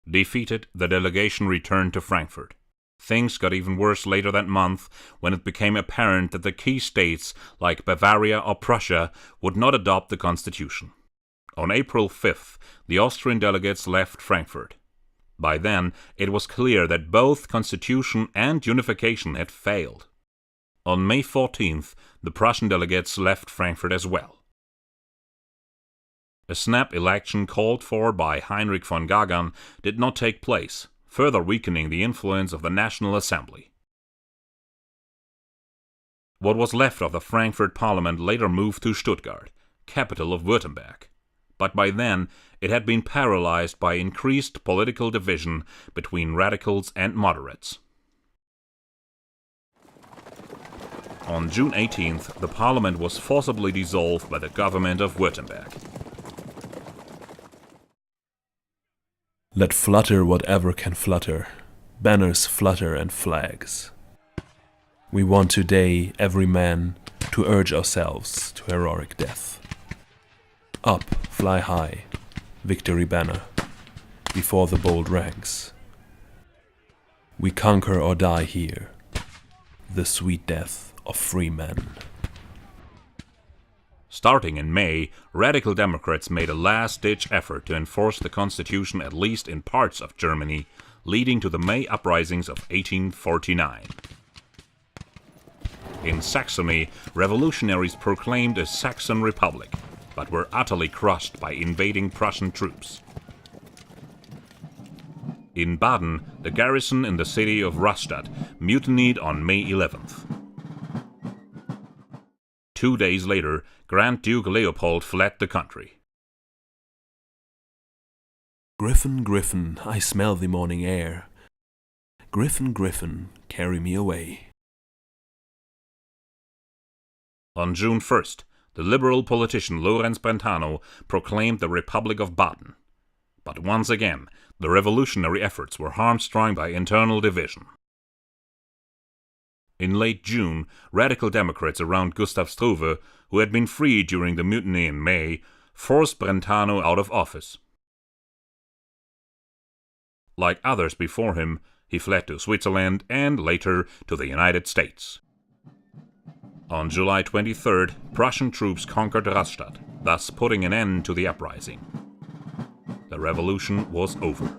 Defeated, the delegation returned to Frankfurt. Things got even worse later that month when it became apparent that the key states like Bavaria or Prussia would not adopt the constitution. On April 5th, the Austrian delegates left Frankfurt. By then, it was clear that both constitution and unification had failed. On May 14th, the Prussian delegates left Frankfurt as well. A snap election called for by Heinrich von Gagern did not take place, further weakening the influence of the National Assembly. What was left of the Frankfurt Parliament later moved to Stuttgart, capital of Württemberg. But by then, it had been paralyzed by increased political division between radicals and moderates. On June 18th, the parliament was forcibly dissolved by the government of Württemberg. Let flutter whatever can flutter, banners flutter and flags. We want today, every man, to urge ourselves to heroic death. Up, fly high, victory banner, before the bold ranks. We conquer or die here, the sweet death of free men. Starting in May, radical Democrats made a last-ditch effort to enforce the constitution at least in parts of Germany, leading to the May uprisings of 1849. In Saxony, revolutionaries proclaimed a Saxon Republic, but were utterly crushed by invading Prussian troops. In Baden, the garrison in the city of Rastatt mutinied on May 11th. 2 days later, Grand Duke Leopold fled the country. Griffin, Griffin, I smell the morning air. Griffin, Griffin, carry me away. On June 1st, the liberal politician Lorenz Brentano proclaimed the Republic of Baden. But once again, the revolutionary efforts were hamstrung by internal division. In late June, radical Democrats around Gustav Struve, who had been freed during the mutiny in May, forced Brentano out of office. Like others before him, he fled to Switzerland and later to the United States. On July 23rd, Prussian troops conquered Rastatt, thus putting an end to the uprising. The revolution was over.